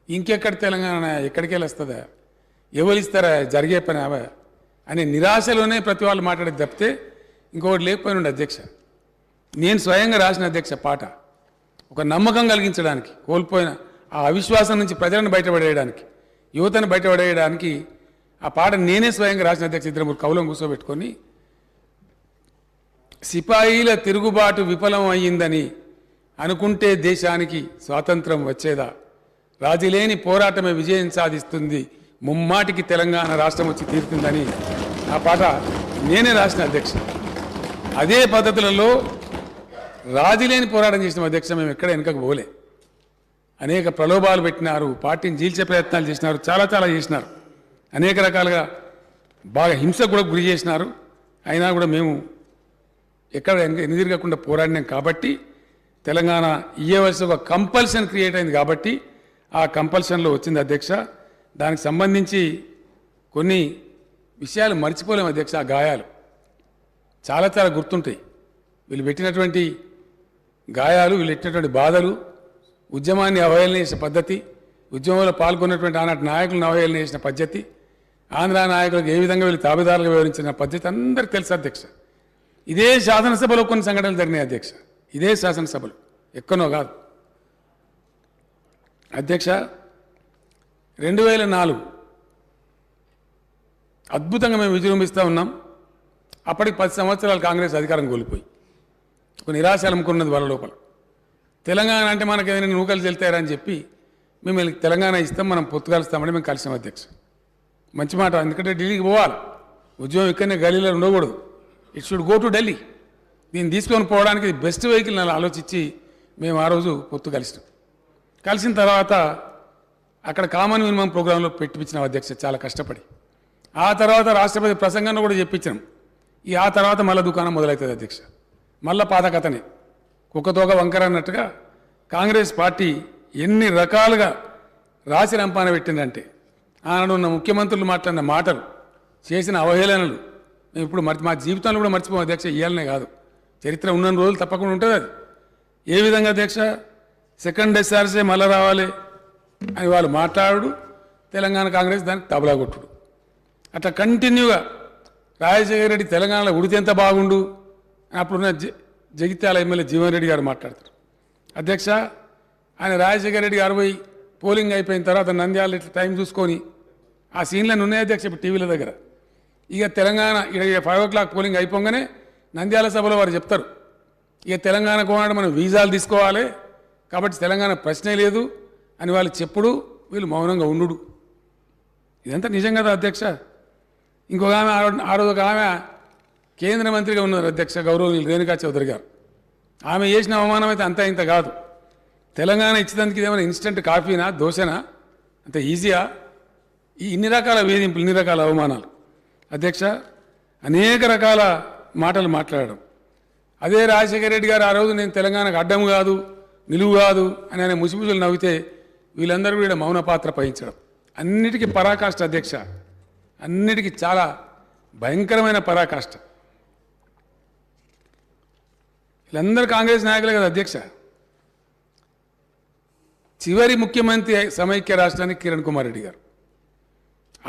ఇంకెక్కడ తెలంగాణ ఎక్కడికి వెళ్ళొస్తుందా, ఎవరు ఇస్తారా, జరిగే పని అవా అనే నిరాశలోనే ప్రతి వాళ్ళు మాట్లాడేది తప్పితే ఇంకొకటి లేకపోయినండి అధ్యక్ష. నేను స్వయంగా రాసిన అధ్యక్ష పాట ఒక నమ్మకం కలిగించడానికి, కోల్పోయిన ఆ అవిశ్వాసం నుంచి ప్రజలను బయటపడేయడానికి, యువతను బయటపడేయడానికి ఆ పాట నేనే స్వయంగా రాసిన అధ్యక్ష. ఇద్దరు ముగ్గురు కవులను కూర్చోబెట్టుకొని, సిపాయిల తిరుగుబాటు విఫలం అయ్యిందని అనుకుంటే దేశానికి స్వాతంత్రం వచ్చేదా, రాజీలేని పోరాటమే విజయం సాధిస్తుంది, ముమ్మాటికి తెలంగాణ రాష్ట్రం వచ్చి తీరుతుందని ఆ పాట నేనే రాసిన అధ్యక్ష. అదే పద్ధతులలో రాజీలేని పోరాటం చేసిన అధ్యక్ష. మేము ఎక్కడ వెనుకకు పోలే. అనేక ప్రలోభాలు పెట్టినారు, పార్టీని చీల్చే ప్రయత్నాలు చేసినారు, చాలా చాలా చేసినారు, అనేక రకాలుగా బాగా హింసకు కూడా గురి చేసినారు. అయినా కూడా మేము ఎక్కడ ఎన్నిదిరగకుండా పోరాడినాం కాబట్టి తెలంగాణ ఇయ్యవలసి ఒక కంపల్షన్ క్రియేట్ అయింది కాబట్టి ఆ కంపల్షన్లో వచ్చింది అధ్యక్ష. దానికి సంబంధించి కొన్ని విషయాలు మర్చిపోలేము అధ్యక్ష. ఆ గాయాలు చాలా చాలా గుర్తుంటాయి. వీళ్ళు పెట్టినటువంటి గాయాలు, వీళ్ళు పెట్టినటువంటి బాధలు, ఉద్యమాన్ని అవహేళన చేసిన పద్ధతి, ఉద్యమంలో పాల్గొన్నటువంటి ఆనాటి నాయకులను అవహేళన చేసిన పద్ధతి, ఆంధ్ర నాయకులకు ఏ విధంగా వీళ్ళు తాబేదారులుగా వివరించిన పద్ధతి అందరికీ తెలుసు అధ్యక్ష. ఇదే శాసనసభలో కొన్ని సంఘటనలు జరిగినాయి అధ్యక్ష. ఇదే శాసనసభలో, ఎక్కనో కాదు అధ్యక్ష. 2004 అద్భుతంగా మేము విజృంభిస్తూ ఉన్నాం. అప్పటికి 10 సంవత్సరాలు కాంగ్రెస్ అధికారం కోల్పోయి ఒక నిరాశ అలుముకున్నది వాళ్ళ లోపల. తెలంగాణ అంటే మనకు ఏదైనా నూకలు చెల్తారని చెప్పి మేము తెలంగాణ ఇస్తాం, మనం పొత్తు కలుస్తామని మేము కలిసాం అధ్యక్ష. మంచి మాట, ఎందుకంటే ఢిల్లీకి పోవాలి, ఉద్యోగం ఇక్కడనే గలీలో ఉండకూడదు, it should go to Delhi. దీన్ని తీసుకొని పోవడానికి బెస్ట్ వెహికల్ అని ఆలోచించి మేము ఆ రోజు పొత్తు కలిసినాం. కలిసిన తర్వాత అక్కడ కామన్ మినిమం ప్రోగ్రాంలో పెట్టించినాం అధ్యక్ష, చాలా కష్టపడి. ఆ తర్వాత రాష్ట్రపతి ప్రసంగంలో కూడా చెప్పించినాం. ఆ తర్వాత మళ్ళీ దుకాణం మొదలవుతుంది అధ్యక్ష. మళ్ళీ పాత కథనే, కుక్కతోక వంకర అన్నట్టుగా కాంగ్రెస్ పార్టీ ఎన్ని రకాలుగా రాసి రంపాన పెట్టిందంటే, ఆనాడు ఉన్న ముఖ్యమంత్రులు మాట్లాడిన మాటలు, చేసిన అవహేళనలు మేము ఇప్పుడు మా జీవితంలో కూడా మర్చిపోం అధ్యక్ష. ఇయ్యాలనే కాదు, చరిత్ర ఉన్న రోజులు తప్పకుండా ఉంటుంది అది. ఏ విధంగా అధ్యక్ష, సెకండ్ ఎస్ఆర్సే మళ్ళీ రావాలి అని వాళ్ళు మాట్లాడు, తెలంగాణ కాంగ్రెస్ దానికి తబలా కొట్టుడు, అట్లా కంటిన్యూగా రాజశేఖర రెడ్డి తెలంగాణలో ఉడితే ఎంత బాగుండు అని అప్పుడున్న జగిత్యాల ఎమ్మెల్యే జీవన్ రెడ్డి గారు మాట్లాడతారు అధ్యక్ష. ఆయన రాజశేఖర రెడ్డి గారు పోయి పోలింగ్ అయిపోయిన తర్వాత నంద్యాల ఇట్లా టైం చూసుకొని ఆ సీన్లను ఉన్నాయి అధ్యక్ష ఇప్పుడు టీవీల దగ్గర. ఇక తెలంగాణ ఇక్కడ 5 o'clock పోలింగ్ అయిపోగానే నంద్యాల సభలో వారు చెప్తారు, ఇక తెలంగాణ కోనాడు మనం వీసాలు తీసుకోవాలి కాబట్టి తెలంగాణ ప్రశ్నే లేదు అని వాళ్ళు చెప్పుడు, వీళ్ళు మౌనంగా ఉండు. ఇదంతా నిజం కదా అధ్యక్ష. ఇంకొక ఆమె ఆ రోజు ఒక ఆమె కేంద్ర మంత్రిగా ఉన్నారు అధ్యక్ష, గౌరవనీయులు రేణుకా చౌదరి గారు. ఆమె చేసిన అవమానం అయితే అంతా ఇంత కాదు. తెలంగాణ ఇచ్చేందుకు ఇదేమైనా ఇన్స్టెంట్ కాఫీనా, దోశనా, అంత ఈజీయా? ఇన్ని రకాల వేధింపులు, ఇన్ని రకాల అవమానాలు అధ్యక్ష, అనేక రకాల మాటలు మాట్లాడడం. అదే రాజశేఖర రెడ్డి గారు ఆ రోజు నేను తెలంగాణకు అడ్డం కాదు, నిలువు కాదు అని ఆయన ముసిముసులు నవ్వితే వీళ్ళందరూ కూడా మౌన పాత్ర వహించడం, అన్నిటికీ పరాకాష్ట అధ్యక్ష, అన్నిటికీ చాలా భయంకరమైన పరాకాష్ట. వీళ్ళందరూ కాంగ్రెస్ నాయకులే కదా అధ్యక్ష. చివరి ముఖ్యమంత్రి సమైక్య రాష్ట్రానికి కిరణ్ కుమార్ రెడ్డి గారు,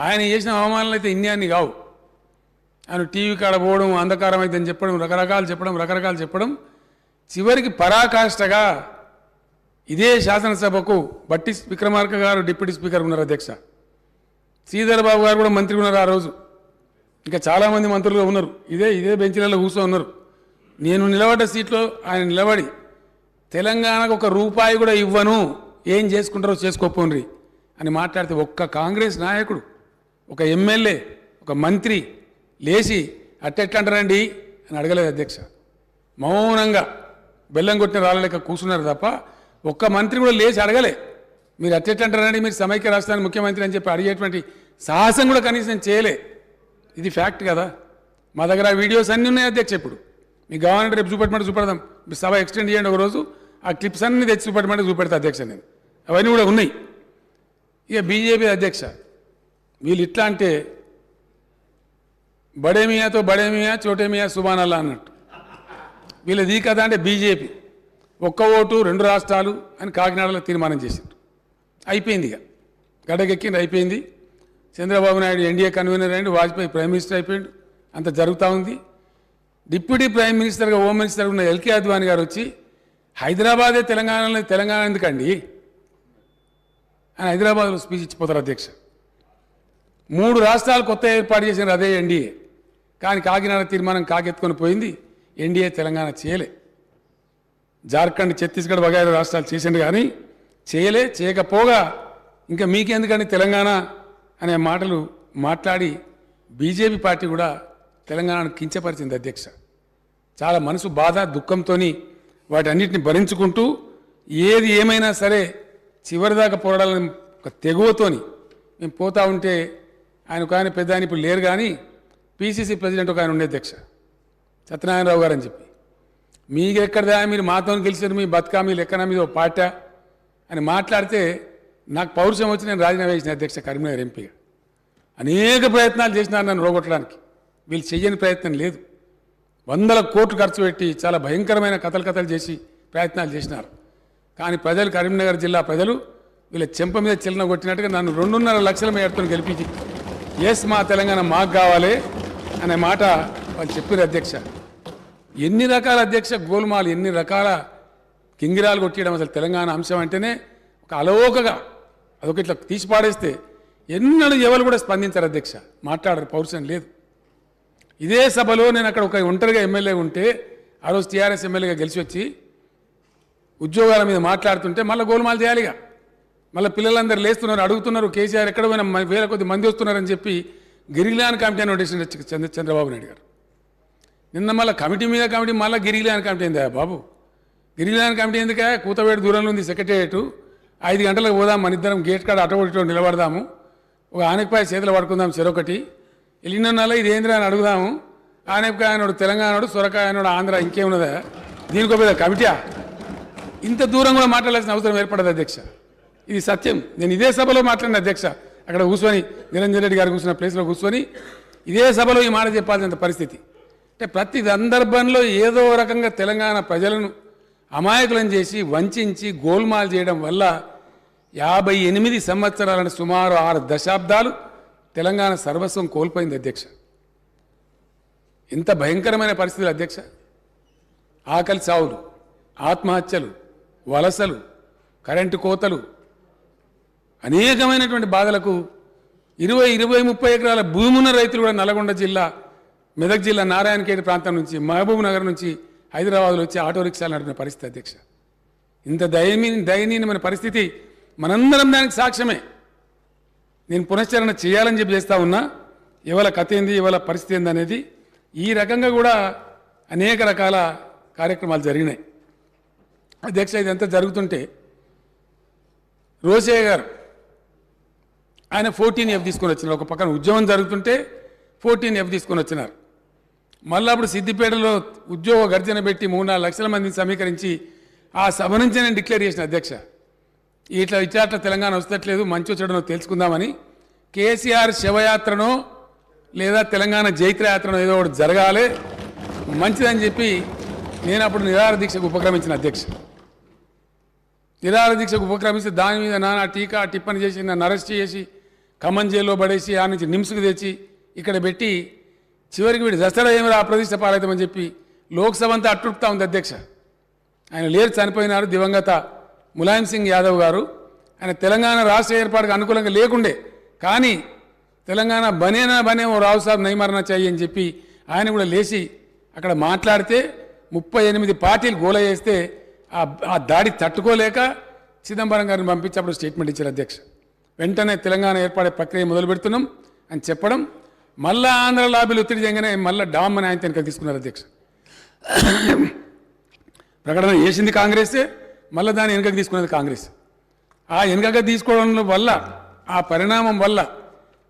ఆయన చేసిన అవమానాలు అయితే ఇన్ని కావు. ఆయన టీవీ కాడ పోవడం, అంధకారం అయితే అని చెప్పడం, రకరకాలు చెప్పడం, చివరికి పరాకాష్ఠగా ఇదే శాసనసభకు బట్టి విక్రమార్క గారు డిప్యూటీ స్పీకర్ ఉన్నారు అధ్యక్ష, శ్రీధర్ బాబు గారు కూడా మంత్రి ఉన్నారు ఆ రోజు, ఇంకా చాలామంది మంత్రులు ఉన్నారు, ఇదే బెంచ్లలో కూర్చో ఉన్నారు. నేను నిలబడ్డ సీట్లో ఆయన నిలబడి తెలంగాణకు ₹1 కూడా ఇవ్వను, ఏం చేసుకుంటారో చేసుకోపోండి అని మాట్లాడితే ఒక్క కాంగ్రెస్ నాయకుడు, ఒక ఎమ్మెల్యే, ఒక మంత్రి లేచి అట్టెట్లంటారండి అని అడగలేదు అధ్యక్ష. మౌనంగా బెల్లం కొట్టిన రాళ్ళలేక కూర్చున్నారు తప్ప ఒక్క మంత్రి కూడా లేచి అడగలే, మీరు అట్టెట్లంటారండి, మీరు సమైక్య రాష్ట్రానికి ముఖ్యమంత్రి అని చెప్పి అడిగేటువంటి సాహసం కూడా కనీసం చేయలే. ఇది ఫ్యాక్ట్ కదా. మా దగ్గర వీడియోస్ అన్నీ ఉన్నాయి అధ్యక్ష. ఇప్పుడు మీకు కావాలంటే రేపు చూపెడదాం, సభ ఎక్స్టెండ్ చేయండి ఒకరోజు, ఆ క్లిప్స్ అన్నీ తెచ్చి చూపెడతా అధ్యక్ష. నేను అవన్నీ కూడా ఉన్నాయి. ఇక బీజేపీ అధ్యక్ష, వీళ్ళు ఇట్లా అంటే బడేమియాతో బడేమియా చోటేమియా సుబానల్లా అన్నట్టు వీళ్ళది కదా. అంటే బీజేపీ 1 ఓటు 2 రాష్ట్రాలు అని కాకినాడలో తీర్మానం చేశారు. అయిపోయింది, ఇక గడకెక్కింది, అయిపోయింది. చంద్రబాబు నాయుడు ఎన్డీఏ కన్వీనర్ అయ్యిండు, వాజ్పేయి ప్రైమ్ మినిస్టర్ అయిపోయిండు, అంత జరుగుతూ ఉంది. డిప్యూటీ ప్రైమ్ మినిస్టర్గా హోమ్ మినిస్టర్గా ఉన్న ఎల్కే అద్వానీ గారు వచ్చి హైదరాబాదే తెలంగాణ ఎందుకండి అని హైదరాబాద్లో స్పీచ్ ఇచ్చిపోతారు అధ్యక్ష. 3 రాష్ట్రాలు కొత్త ఏర్పాటు చేసిన అదే ఎన్డీఏ, కానీ కాకినాడ తీర్మానం కాకెత్తుకొని పోయింది, ఎన్డీఏ తెలంగాణ చేయలే. జార్ఖండ్, ఛత్తీస్గఢ్ వగైరా రాష్ట్రాలు చేసిండు కానీ చేయకపోగా ఇంకా మీకెందుకని తెలంగాణ అనే మాటలు మాట్లాడి బీజేపీ పార్టీ కూడా తెలంగాణను కించపరిచింది అధ్యక్ష. చాలా మనసు బాధ, దుఃఖంతో వాటన్నిటిని భరించుకుంటూ ఏది ఏమైనా సరే చివరిదాకా పోరాడాలని ఒక తెగువతోని మేము పోతా ఉంటే ఆయన ఒక ఆయన పెద్ద ఆయన ఇప్పుడు లేరు, కానీ పీసీసీ ప్రెసిడెంట్ ఒక ఆయన ఉండే అధ్యక్ష సత్యనారాయణరావు గారు అని చెప్పి, మీకెక్కడదా మీరు మాతో గెలిచారు, మీ బతుకా మీ లెక్కన మీద ఒక పాట అని మాట్లాడితే నాకు పౌరుషం వచ్చి నేను రాజీనామా చేసిన అధ్యక్ష కరీంనగర్ ఎంపీగా. అనేక ప్రయత్నాలు చేసినారు నన్ను రోగొట్టడానికి, వీళ్ళు చెయ్యని ప్రయత్నం లేదు. 100 కోట్లు ఖర్చు పెట్టి చాలా భయంకరమైన కథలు చేసి ప్రయత్నాలు చేసినారు. కానీ ప్రజలు, కరీంనగర్ జిల్లా ప్రజలు వీళ్ళ చెంప మీద చిల్లన కొట్టినట్టుగా నన్ను 2.5 లక్షల మేరతో గెలిపించి ఎస్ మా తెలంగాణ మాకు కావాలి అనే మాట వాళ్ళు చెప్పారు అధ్యక్ష. ఎన్ని రకాల అధ్యక్ష గోల్మాలు, ఎన్ని రకాల కింగిరాలు కొట్టేయడం. అసలు తెలంగాణ అంశం అంటేనే ఒక అలవోకగా అదొక ఇట్లా తీసి పాడేస్తే ఎన్నడూ ఎవరు కూడా స్పందించారు అధ్యక్ష, మాట్లాడరు, పౌరుషం లేదు. ఇదే సభలో నేను అక్కడ ఒక ఒంటరిగా ఎమ్మెల్యే ఉంటే ఆ రోజు టీఆర్ఎస్ ఎమ్మెల్యేగా గెలిచి వచ్చి ఉద్యోగాల మీద మాట్లాడుతుంటే మళ్ళీ గోల్మాలు చేయాలిగా, మళ్ళీ పిల్లలందరూ లేస్తున్నారు, అడుగుతున్నారు కేసీఆర్ ఎక్కడ పోయినా వేల కొద్ది మంది వస్తున్నారని చెప్పి గిరిగిలాన్ కమిటీ అని నోటీస్ చంద్రబాబు నాయుడు గారు. నిన్న మళ్ళీ కమిటీ మీద కమిటీ, మళ్ళీ గిరిగిలాన్ కమిటీ ఏందా బాబు? గిరిగిలాన్ కమిటీ ఎందుకే? కూతవేడు దూరంలో ఉంది సెక్రటేరియట్, 5 గంటలకు పోదాం, మన ఇద్దరం గేట్ కాడ అటోటిలో నిలబడదాము, ఒక ఆనపకాయ చేతులు పడుకుందాం చెరొకటి, వెళ్ళిన నెల ఇది ఏంద్రా అని అడుగుదాము. ఆనపకాయ అన్నాడు తెలంగాణడు, సొరకాయ అన్నాడు ఆంధ్ర, ఇంకేమున్నదా దీనికో పెద్ద కమిటీయా? ఇంత దూరం కూడా మాట్లాడాల్సిన అవసరం ఏర్పడదు అధ్యక్ష. ఇది సత్యం. నేను ఇదే సభలో మాట్లాడిన అధ్యక్ష, అక్కడ కూర్చొని నిరంజన్ రెడ్డి గారు కూర్చున్న ప్లేస్లో కూర్చొని ఇదే సభలో ఈ మాట చెప్పాల్సిన పరిస్థితి. అంటే ప్రతి సందర్భంలో ఏదో రకంగా తెలంగాణ ప్రజలను అమాయకులను చేసి వంచి గోల్మాల్ చేయడం వల్ల 58 సంవత్సరాలను సుమారు 6 దశాబ్దాలు తెలంగాణ సర్వస్వం కోల్పోయింది అధ్యక్ష. ఎంత భయంకరమైన పరిస్థితులు అధ్యక్ష. ఆకలి చావులు, ఆత్మహత్యలు, వలసలు, కరెంటు కోతలు, అనేకమైనటువంటి బాధలకు 20-30 ఎకరాల భూమి ఉన్న రైతులు కూడా నల్గొండ జిల్లా, మెదక్ జిల్లా నారాయణఖేడ్ ప్రాంతం నుంచి, మహబూబ్ నగర్ నుంచి హైదరాబాద్లో వచ్చి ఆటో రిక్షాలు నడిపిన పరిస్థితి అధ్యక్ష. ఇంత దయనీయమైన పరిస్థితి, మనందరం దానికి సాక్ష్యమే. నేను పునశ్చరణ చేయాలని చెప్పి చేస్తూ ఉన్నా. ఇవాళ కథ ఏంది, ఇవాళ పరిస్థితి ఏంది అనేది ఈ రకంగా కూడా అనేక రకాల కార్యక్రమాలు జరిగినాయి అధ్యక్ష. ఇదంతా జరుగుతుంటే రోసయ్య గారు ఆయన 14F తీసుకొని వచ్చినారు. ఒక పక్కన ఉద్యమం జరుగుతుంటే 14F తీసుకొని వచ్చినారు. మళ్ళీ అప్పుడు సిద్దిపేటలో ఉద్యోగ గర్జన పెట్టి 3-4 లక్షల మందిని సమీకరించి ఆ సభ నుంచి నేను డిక్లేర్ చేసిన అధ్యక్ష, ఇట్లా తెలంగాణ వస్తట్లేదు, మంచి వచ్చడనో తెలుసుకుందామని. కేసీఆర్ శవయాత్రనో లేదా తెలంగాణ జైత్రయాత్రనో ఏదో ఒకటి జరగాలి మంచిదని చెప్పి నేను అప్పుడు నిరాహార దీక్షకు ఉపక్రమించిన అధ్యక్ష. నిరాహార దీక్షకు ఉపక్రమిస్తే దాని మీద నానా టీకా టిప్పని చేసి నన్ను అరెస్ట్ చేసి ఖమ్మం జైల్లో పడేసి ఆ నుంచి నిమ్స్కు తెచ్చి ఇక్కడ పెట్టి చివరికి వీడు దసరా ఏమి అప్రతిష్ట పాలవుతామని చెప్పి లోక్సభ అంతా అట్టుడుపుతా ఉంది అధ్యక్ష. ఆయన లేరు, చనిపోయినారు దివంగత ములాయం సింగ్ యాదవ్ గారు. ఆయన తెలంగాణ రాష్ట్ర ఏర్పాటుకు అనుకూలంగా లేకుండే, కానీ తెలంగాణ బనే ఓ రావు సాబ్ నైమరణ చెయ్యి అని చెప్పి ఆయన కూడా లేచి అక్కడ మాట్లాడితే 38 పార్టీలు గోల చేస్తే ఆ దాడి తట్టుకోలేక చిదంబరం గారిని పంపించి అప్పుడు స్టేట్మెంట్ ఇచ్చారు అధ్యక్ష. వెంటనే తెలంగాణ ఏర్పడే ప్రక్రియ మొదలు పెడుతున్నాం అని చెప్పడం, మళ్ళా ఆంధ్ర లాబీలు ఒత్తిడి చేయగానే మళ్ళీ డామ్ అని ఆయన వెనక తీసుకున్నారు అధ్యక్ష. ప్రకటన చేసింది కాంగ్రెసే, మళ్ళీ దాన్ని వెనుకకు తీసుకున్నది కాంగ్రెస్. ఆ వెనుకగా తీసుకోవడం వల్ల, ఆ పరిణామం వల్ల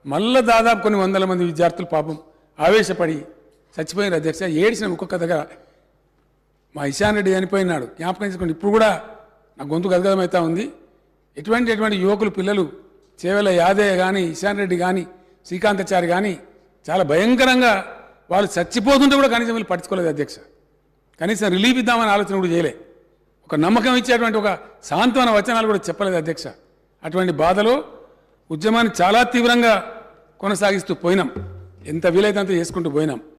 మళ్ళీ దాదాపు కొన్ని 100 మంది విద్యార్థులు పాపం ఆవేశపడి చచ్చిపోయిన అధ్యక్ష. ఏడ్చిన ఒక్కొక్క దగ్గర మా ఇషాన్ రెడ్డి చనిపోయినాడు, జ్ఞాపకం చేసుకోండి. ఇప్పుడు కూడా నా గొంతు గదగదమవుతా ఉంది. ఎటువంటి యువకులు, పిల్లలు, చేవెల యాదయ్య కానీ, ఇషాన్ రెడ్డి కానీ, శ్రీకాంతాచారి కానీ చాలా భయంకరంగా వాళ్ళు చచ్చిపోతుంటే కూడా కనీసం వీళ్ళు పట్టించుకోలేదు అధ్యక్ష. కనీసం రిలీఫ్ ఇద్దామని ఆలోచన కూడా చేయలే. ఒక నమ్మకం ఇచ్చేటువంటి ఒక సాంత్వన వచనాలు కూడా చెప్పలేదు అధ్యక్ష. అటువంటి బాధలో ఉద్యమాన్ని చాలా తీవ్రంగా కొనసాగిస్తూ పోయినాం. ఎంత వీలైతే అంత చేసుకుంటూ పోయినాం.